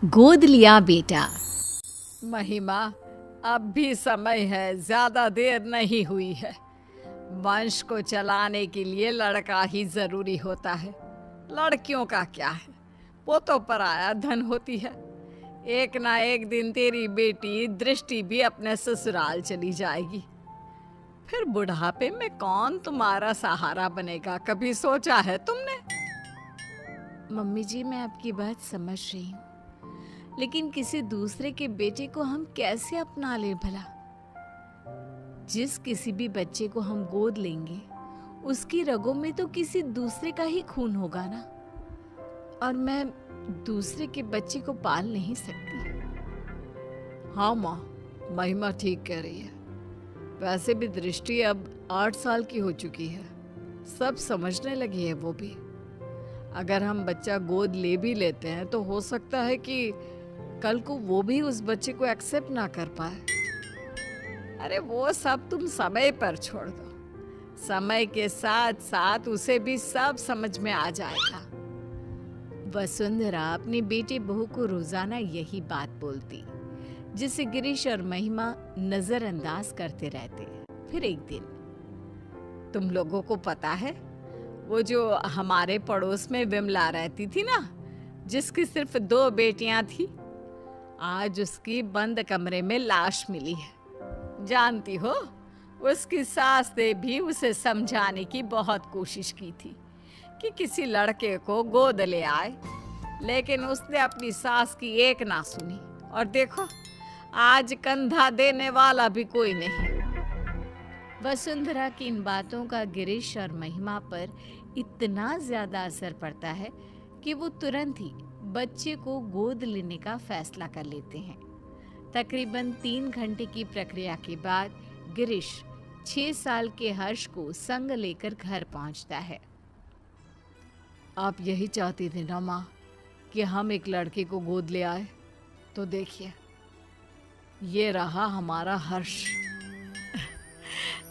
गोद लिया बेटा। महिमा, अब भी समय है, ज्यादा देर नहीं हुई है। वंश को चलाने के लिए लड़का ही जरूरी होता है। लड़कियों का क्या है, वो तो पराया धन होती है। एक ना एक दिन तेरी बेटी दृष्टि भी अपने ससुराल चली जाएगी। फिर बुढ़ापे में कौन तुम्हारा सहारा बनेगा, कभी सोचा है तुमने? मम्मी जी, मैं आपकी बात समझ रही हूँ, लेकिन किसी दूसरे के बेटे को हम कैसे अपना ले भला? जिस किसी भी बच्चे को हम गोद लेंगे उसकी रगों में तो किसी दूसरे का ही खून होगा ना, और मैं दूसरे के बच्चे को पाल नहीं सकती। हाँ माँ, महिमा ठीक कह रही है। वैसे भी दृष्टि अब 8 साल की हो चुकी है, सब समझने लगी है वो भी। अगर हम बच्चा गोद ले भी लेते हैं तो हो सकता है कि कल को वो भी उस बच्चे को एक्सेप्ट ना कर पाए। अरे वो सब तुम समय पर छोड़ दो, समय के साथ साथ उसे भी सब समझ में आ जाएगा। वसुंधरा अपनी बेटी बहू को रोजाना यही बात बोलती, जिसे गिरीश और महिमा नजरअंदाज करते रहते। फिर एक दिन, तुम लोगों को पता है, वो जो हमारे पड़ोस में विमला रहती थी ना, जिसकी सिर्फ 2 बेटियां थी, आज उसकी बंद कमरे में लाश मिली है। जानती हो, उसकी सास ने भी उसे समझाने की बहुत कोशिश की थी कि किसी लड़के को गोद ले आए, लेकिन उसने अपनी सास की एक ना सुनी। और देखो, आज कंधा देने वाला भी कोई नहीं। वसुंधरा की इन बातों का गिरीश और महिमा पर इतना ज्यादा असर पड़ता है कि वो तुरंत ही बच्चे को गोद लेने का फैसला कर लेते हैं। तकरीबन 3 घंटे की प्रक्रिया के बाद गिरीश 6 साल के हर्ष को संग लेकर घर पहुंचता है। आप यही चाहती थी ना माँ, कि हम एक लड़के को गोद ले आए? तो देखिए, ये रहा हमारा हर्ष।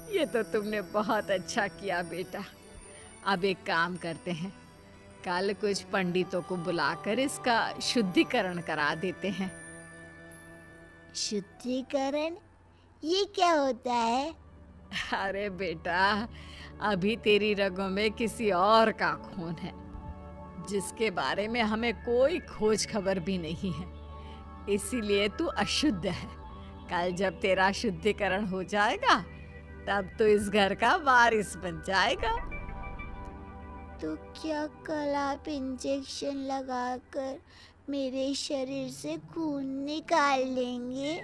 ये तो तुमने बहुत अच्छा किया बेटा। अब एक काम करते हैं, कल कुछ पंडितों को बुलाकर इसका शुद्धिकरण करा देते हैं। शुद्धिकरण? ये क्या होता है? अरे बेटा, अभी तेरी रगों में किसी और का खून है, जिसके बारे में हमें कोई खोज खबर भी नहीं है, इसीलिए तू अशुद्ध है। कल जब तेरा शुद्धिकरण हो जाएगा, तब तो इस घर का वारिस बन जाएगा। तो क्या कल आप इंजेक्शन लगाकर मेरे शरीर से खून निकाल लेंगे?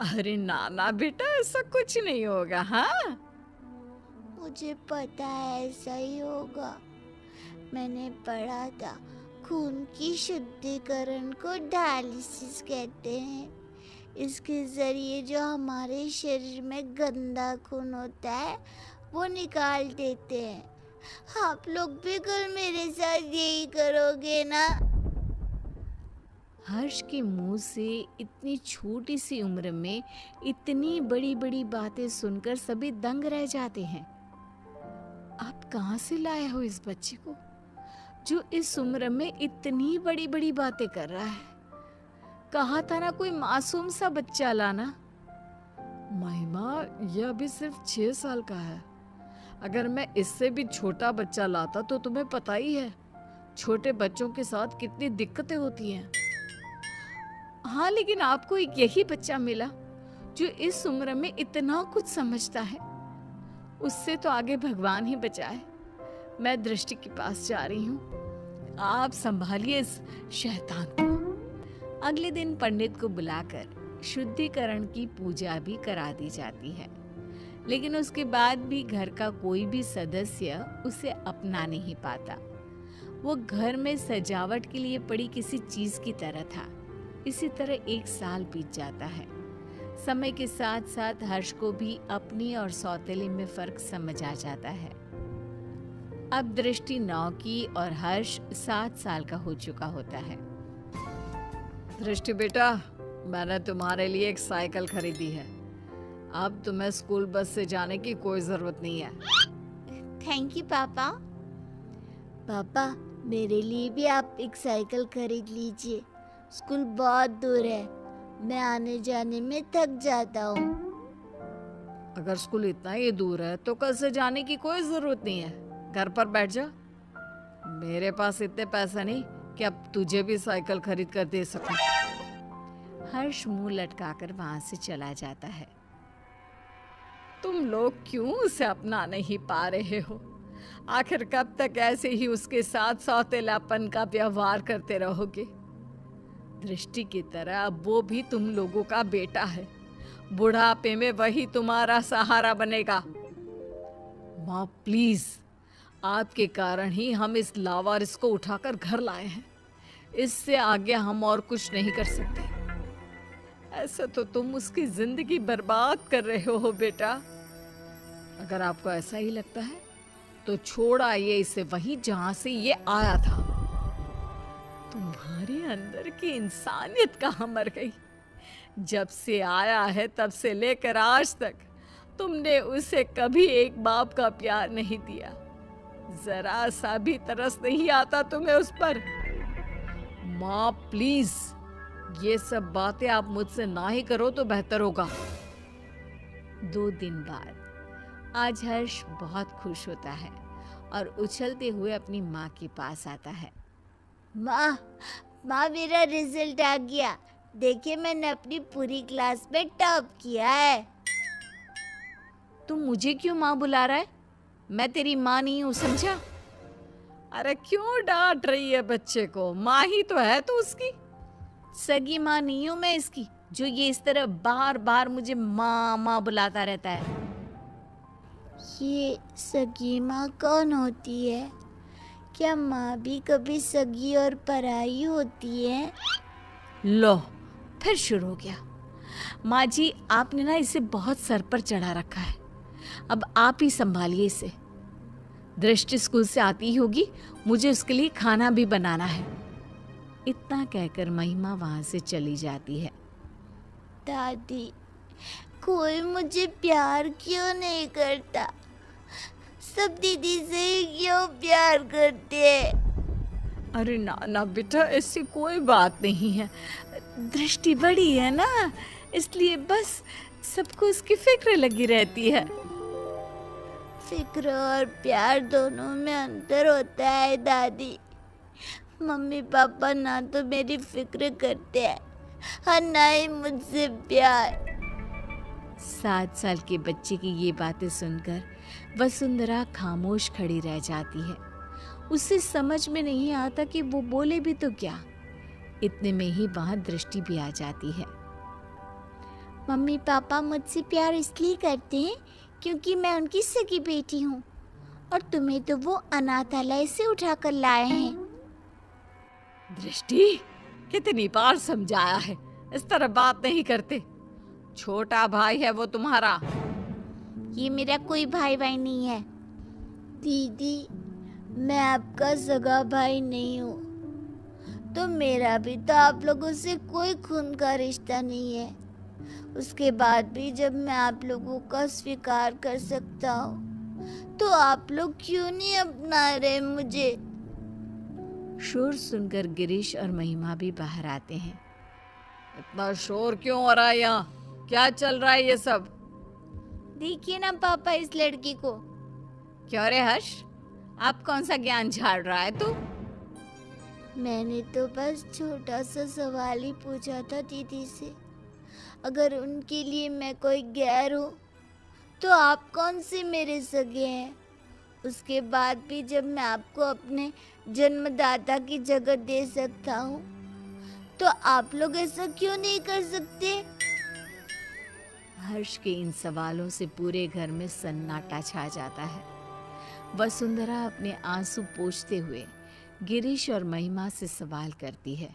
अरे ना ना बेटा, ऐसा कुछ नहीं होगा। हाँ, मुझे पता है ऐसा ही होगा। मैंने पढ़ा था, खून की शुद्धिकरण को डायलिसिस कहते हैं। इसके जरिए जो हमारे शरीर में गंदा खून होता है वो निकाल देते हैं। आप लोग भी कल मेरे साथ यही करोगे ना? हर्ष के मुंह से इतनी छोटी सी उम्र में इतनी बड़ी बड़ी बातें सुनकर सभी दंग रह जाते हैं। आप कहाँ से लाए हो इस बच्चे को, जो इस उम्र में इतनी बड़ी बड़ी बातें कर रहा है? कहा था ना कोई मासूम सा बच्चा लाना। महिमा, यह अभी सिर्फ 6 साल का है। अगर मैं इससे भी छोटा बच्चा लाता तो तुम्हें पता ही है, छोटे बच्चों के साथ कितनी दिक्कतें होती हैं। हाँ, लेकिन आपको एक यही बच्चा मिला जो इस उम्र में इतना कुछ समझता है। उससे तो आगे भगवान ही बचाए। मैं दृष्टि के पास जा रही हूँ, आप संभालिए इस शैतान को। अगले दिन पंडित को बुलाकर शुद्धिकरण की पूजा भी करा दी जाती है, लेकिन उसके बाद भी घर का कोई भी सदस्य उसे अपना नहीं पाता। वो घर में सजावट के लिए पड़ी किसी चीज की तरह था। इसी तरह 1 साल बीत जाता है। समय के साथ साथ हर्ष को भी अपनी और सौतेले में फर्क समझ आ जाता है। अब दृष्टि 9 की और हर्ष 7 साल का हो चुका होता है। दृष्टि बेटा, मैंने तुम्हारे लिए एक साइकिल खरीदी है। अब तुम्हें स्कूल बस से जाने की कोई जरूरत नहीं है। थैंक यू पापा। पापा, मेरे लिए भी आप एक साइकिल खरीद लीजिए। स्कूल बहुत दूर है, मैं आने जाने में थक जाता हूँ। अगर स्कूल इतना ही दूर है तो कल से जाने की कोई जरूरत नहीं है, घर पर बैठ जा। मेरे पास इतने पैसे नहीं कि अब तुझे भी साइकिल खरीद कर दे सकूं। हर्ष मुंह लटकाकर वहां से चला जाता है। तुम लोग क्यों उसे अपना नहीं पा रहे हो? आखिर कब तक ऐसे ही उसके साथ सौतेलापन का व्यवहार करते रहोगे? दृष्टि की तरह अब वो भी तुम लोगों का बेटा है। बुढ़ापे में वही तुम्हारा सहारा बनेगा। माँ प्लीज, आपके कारण ही हम इस लावारिस को उठाकर घर लाए हैं। इससे आगे हम और कुछ नहीं कर सकते। ऐसा तो तुम उसकी जिंदगी बर्बाद कर रहे हो बेटा। अगर आपको ऐसा ही लगता है तो छोड़ आइए इसे वहीं जहां से ये आया था। तुम्हारे अंदर की इंसानियत कहाँ मर गई? जब से आया है तब से लेकर आज तक तुमने उसे कभी एक बाप का प्यार नहीं दिया। जरा सा भी तरस नहीं आता तुम्हें उस पर। माँ प्लीज, ये सब बातें आप मुझसे ना ही करो तो बेहतर होगा। 2 दिन बाद आज हर्ष बहुत खुश होता है और उछलते हुए अपनी माँ के पास आता है। माँ, माँ मेरा रिजल्ट आ गया। देखिए, मैंने अपनी पूरी क्लास में टॉप किया है। तू मुझे क्यों माँ बुला रहा है? मैं तेरी माँ नहीं हूँ, समझा? अरे क्यों डांट रही है बच्चे को? माँ ही तो है तू उसकी। सगी माँ नहीं हूँ मैं इसकी, जो ये इस तरह बार बार मुझे माँ माँ बुलाता रहता है। ये सगी माँ कौन होती है? क्या माँ भी कभी सगी और पराई होती है? लो, फिर शुरू हो गया। माँ जी, आपने ना इसे बहुत सर पर चढ़ा रखा है। अब आप ही संभालिए इसे। दृष्टि स्कूल से आती ही होगी, मुझे उसके लिए खाना भी बनाना है। इतना कहकर महिमा वहां से चली जाती है। दादी, कोई मुझे प्यार क्यों नहीं करता? सब दीदी से ही क्यों प्यार करते हैं? अरे ना ना बेटा, ऐसी कोई बात नहीं है। दृष्टि बड़ी है ना, इसलिए बस सबको उसकी फिक्र लगी रहती है। फिक्र और प्यार दोनों में अंतर होता है दादी। मम्मी पापा ना तो मेरी फिक्र करते हैं और ना ही मुझसे प्यार। 7 साल के बच्चे की ये बातें सुनकर वसुंधरा खामोश खड़ी रह जाती है। उसे समझ में नहीं आता कि वो बोले भी तो क्या। इतने में ही वहां दृष्टि भी आ जाती है। मम्मी पापा मुझसे प्यार इसलिए करते हैं क्योंकि मैं उनकी सगी बेटी हूँ, और तुम्हें तो वो अनाथालय से उठाकर लाए हैं। दृष्टि, कितनी बार समझाया है, इस तरह बात नहीं करते। छोटा भाई है वो तुम्हारा। ये मेरा कोई भाई नहीं है। दीदी, मैं आपका सगा भाई नहीं हूँ, तो मेरा भी तो आप लोगों से कोई खून का रिश्ता नहीं है। उसके बाद भी जब मैं आप लोगों का स्वीकार कर सकता हूँ, तो आप लोग क्यों नहीं अपना रहे मुझे? शोर सुनकर गिरीश और महिमा भी बाहर आते हैं। इतना शोर क्यों हो रहा है यहाँ? क्या चल रहा है ये सब? देखिए ना पापा इस लड़की को। क्यों रे हर्ष, आप कौन सा ज्ञान झाड़ रहा है तू? मैंने तो बस छोटा सा सवाल ही पूछा था दीदी से। अगर उनके लिए मैं कोई गैर हूँ, तो आप कौन से मेरे सगे हैं? उसके बाद भी जब मैं आपको अपने जन्मदाता की जगह दे सकता हूँ, तो आप लोग ऐसा क्यों नहीं कर सकते? हर्ष के इन सवालों से पूरे घर में सन्नाटा छा जाता है। वसुंधरा अपने आंसू पोंछते हुए गिरीश और महिमा से सवाल करती है।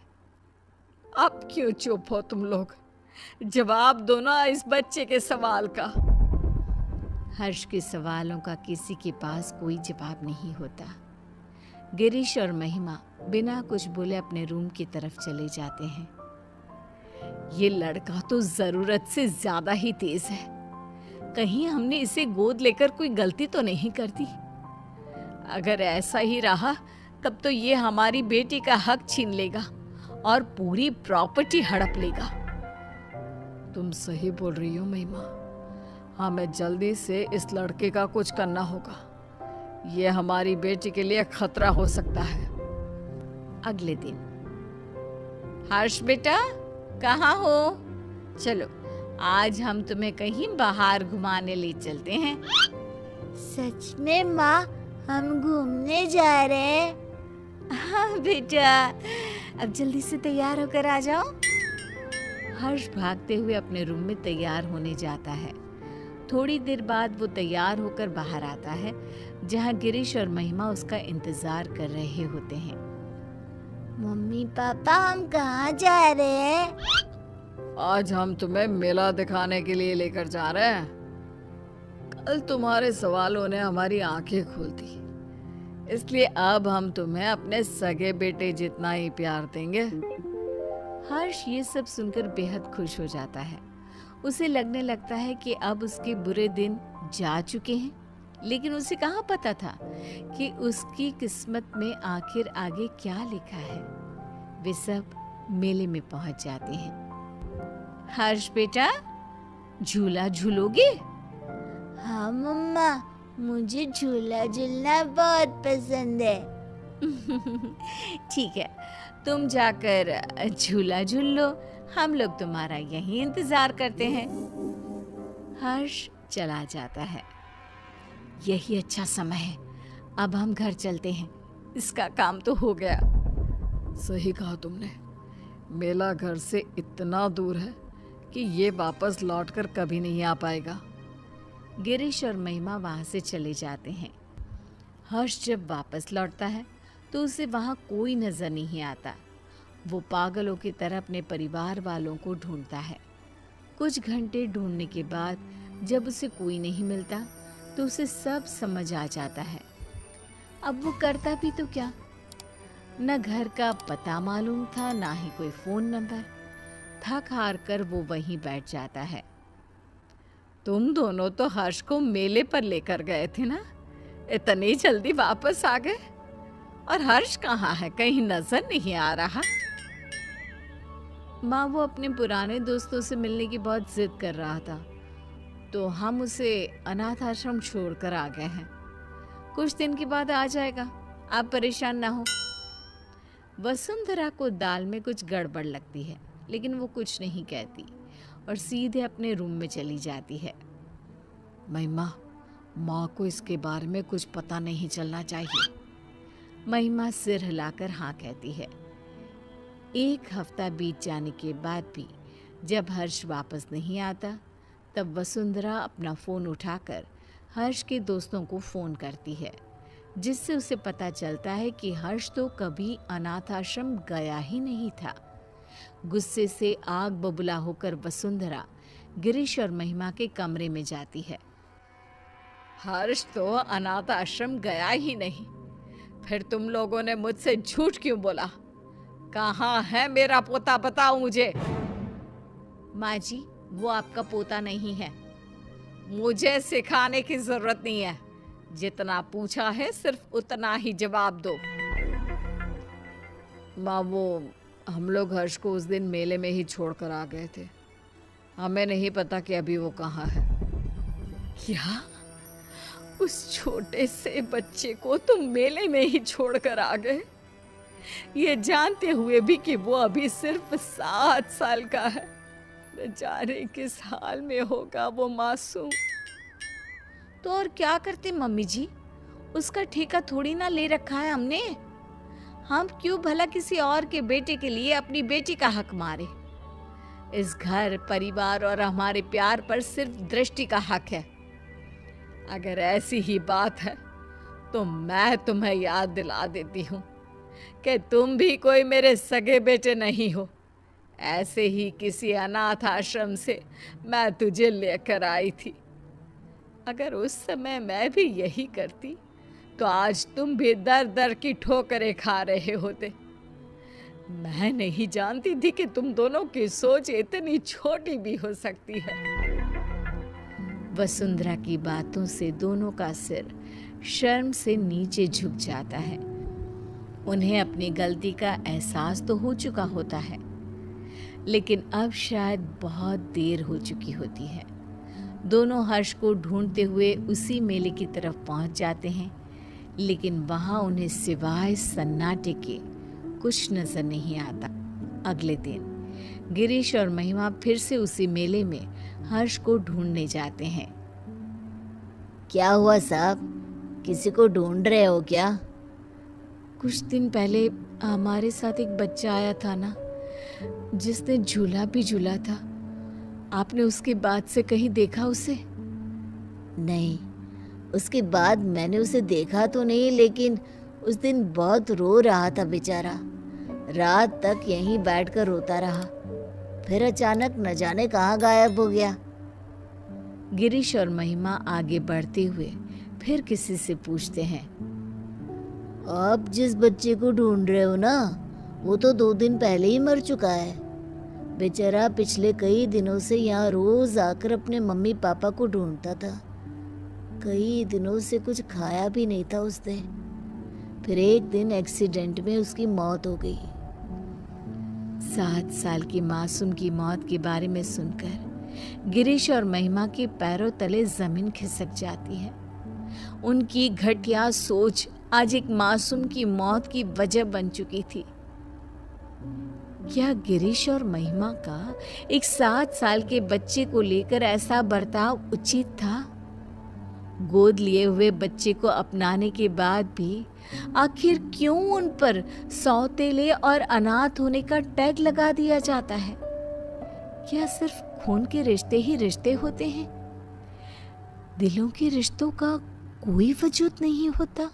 अब क्यों चुप हो तुम लोग? जवाब दो ना इस बच्चे के सवाल का। हर्ष के सवालों का किसी के पास कोई जवाब नहीं होता। गिरीश और महिमा बिना कुछ बोले अपने रूम की तरफ चले जाते हैं। ये लड़का तो जरूरत से ज्यादा ही तेज है। कहीं हमने इसे गोद लेकर कोई गलती तो नहीं कर दी? अगर ऐसा ही रहा तब तो ये हमारी बेटी का हक छीन लेगा और पूरी प्रॉपर्टी हड़प लेगा। तुम सही बोल रही हो महिमा। हमें जल्दी से इस लड़के का कुछ करना होगा। ये हमारी बेटी के लिए खतरा हो सकता है। अगले दिन, हर्ष बेटा कहाँ हो? चलो आज हम तुम्हें कहीं बाहर घुमाने ले चलते हैं। सच में माँ, हम घूमने जा रहे हैं। हाँ बेटा, अब जल्दी से तैयार होकर आ जाओ। हर्ष भागते हुए अपने रूम में तैयार होने जाता है। थोड़ी देर बाद वो तैयार होकर बाहर आता है, जहाँ गिरीश और महिमा उसका इंतजार कर रहे होते हैं। मम्मी पापा, हम कहाँ जा रहे हैं? आज हम तुम्हें मेला दिखाने के लिए लेकर जा रहे हैं। कल तुम्हारे सवालों ने हमारी आंखें खोल दी, इसलिए अब हम तुम्हें अपने सगे बेटे जितना ही प्यार देंगे। हर्ष ये सब सुनकर बेहद खुश हो जाता है। उसे लगने लगता है कि अब उसके बुरे दिन जा चुके हैं, लेकिन उसे कहाँ पता था कि उसकी किस्मत में आखिर आगे क्या लिखा है। वे सब मेले में पहुंच जाते हैं। हर्ष बेटा, झूला झूलोगे? हाँ मम्मा, मुझे झूला झूलना बहुत पसंद है। ठीक है, तुम जाकर झूला झूल लो, हम लोग तुम्हारा यहीं इंतजार करते हैं। हर्ष चला जाता है। यही अच्छा समय है, अब हम घर चलते हैं, इसका काम तो हो गया। सही कहा तुमने। मेला घर से इतना दूर है कि ये वापस लौटकर कभी नहीं आ पाएगा। गिरीश और महिमा वहां से चले जाते हैं। हर्ष जब वापस लौटता है तो उसे वहां कोई नजर नहीं आता। वो पागलों की तरह अपने परिवार वालों को ढूंढता है। कुछ घंटे ढूंढने के बाद जब उसे कोई नहीं मिलता तो उसे सब समझ आ जाता है। अब वो करता भी तो क्या? न घर का पता मालूम था, ना ही कोई फोन नंबर। थक हार कर वो वहीं बैठ जाता है। तुम दोनों तो हर्ष को मेले पर लेकर गए थे ना, इतनी जल्दी वापस आ गए? और हर्ष कहाँ है? कहीं नजर नहीं आ रहा। माँ, वो अपने पुराने दोस्तों से मिलने की बहुत जिद कर रहा था, तो हम उसे अनाथ आश्रम छोड़कर आ गए हैं। कुछ दिन के बाद आ जाएगा, आप परेशान ना हो। वसुंधरा को दाल में कुछ गड़बड़ लगती है, लेकिन वो कुछ नहीं कहती और सीधे अपने रूम में चली जाती है। महिमा, माँ को इसके बारे में कुछ पता नहीं चलना चाहिए। महिमा सिर हिलाकर हाँ कहती है। एक हफ्ता बीत जाने के बाद भी जब हर्ष वापस नहीं आता, तब वसुंधरा अपना फ़ोन उठाकर हर्ष के दोस्तों को फ़ोन करती है, जिससे उसे पता चलता है कि हर्ष तो कभी अनाथ आश्रम गया ही नहीं था। गुस्से से आग बबूला होकर वसुंधरा गिरीश और महिमा के कमरे में जाती है। हर्ष तो अनाथ आश्रम गया ही नहीं, फिर तुम लोगों ने मुझसे झूठ क्यों बोला? कहाँ है मेरा पोता, बताओ मुझे। माँ जी, वो आपका पोता नहीं है। मुझे सिखाने की जरूरत नहीं है। जितना पूछा है सिर्फ उतना ही जवाब दो। माँ, वो हम लोग हर्ष को उस दिन मेले में ही छोड़कर आ गए थे। हमें नहीं पता कि अभी वो कहाँ है। क्या? उस छोटे से बच्चे को तुम मेले में ही छोड़कर आ गए, ये जानते हुए भी कि वो अभी सिर्फ 7 साल का है। न जाने किस हाल में होगा वो मासूम। तो और क्या करते मम्मी जी, उसका ठेका थोड़ी ना ले रखा है हमने। हम क्यों भला किसी और के बेटे के लिए अपनी बेटी का हक मारे। इस घर, परिवार और हमारे प्यार पर सिर्फ दृष्टि का हक है। अगर ऐसी ही बात है तो मैं तुम्हें याद दिला देती हूँ कि तुम भी कोई मेरे सगे बेटे नहीं हो। ऐसे ही किसी अनाथ आश्रम से मैं तुझे लेकर आई थी। अगर उस समय मैं भी यही करती तो आज तुम भी दर दर की ठोकरें खा रहे होते। मैं नहीं जानती थी कि तुम दोनों की सोच इतनी छोटी भी हो सकती है। वसुंधरा की बातों से दोनों का सिर शर्म से नीचे झुक जाता है। उन्हें अपनी गलती का एहसास तो हो चुका होता है, लेकिन अब शायद बहुत देर हो चुकी होती है। दोनों हर्ष को ढूंढते हुए उसी मेले की तरफ पहुंच जाते हैं, लेकिन वहां उन्हें सिवाय सन्नाटे के कुछ नजर नहीं आता। अगले दिन गिरीश और महिमा फिर से उसी मेले में हर्ष को ढूंढने जाते हैं। क्या हुआ साहब, किसी को ढूंढ रहे हो क्या? कुछ दिन पहले हमारे साथ एक बच्चा आया था ना, जिसने झूला भी झूला था। आपने उसके बाद से कहीं देखा उसे? नहीं, उसके बाद मैंने उसे देखा तो नहीं, लेकिन उस दिन बहुत रो रहा था बेचारा। रात तक यहीं बैठकर रोता रहा, फिर अचानक न जाने कहाँ गायब हो गया। गिरीश और महिमा आगे बढ़ते हुए फिर किसी से पूछते हैं। आप जिस बच्चे को ढूंढ रहे हो ना, वो तो 2 दिन पहले ही मर चुका है। बेचारा पिछले कई दिनों से यहाँ रोज आकर अपने मम्मी पापा को ढूंढता था। कई दिनों से कुछ खाया भी नहीं था उसने। फिर एक दिन एक्सीडेंट में उसकी मौत हो गई। 7 साल की मासूम की मौत के बारे में सुनकर गिरीश और महिमा के पैरों तले जमीन खिसक जाती है। उनकी घटिया सोच आज एक मासूम की मौत की वजह बन चुकी थी। क्या गिरीश और महिमा का एक 7 साल के बच्चे को लेकर ऐसा बर्ताव उचित था? गोद लिए हुए बच्चे को अपनाने के बाद भी आखिर क्यों उन पर सौतेले और अनाथ होने का टैग लगा दिया जाता है? क्या सिर्फ खून के रिश्ते ही रिश्ते होते हैं? दिलों के रिश्तों का कोई वजूद नहीं होता?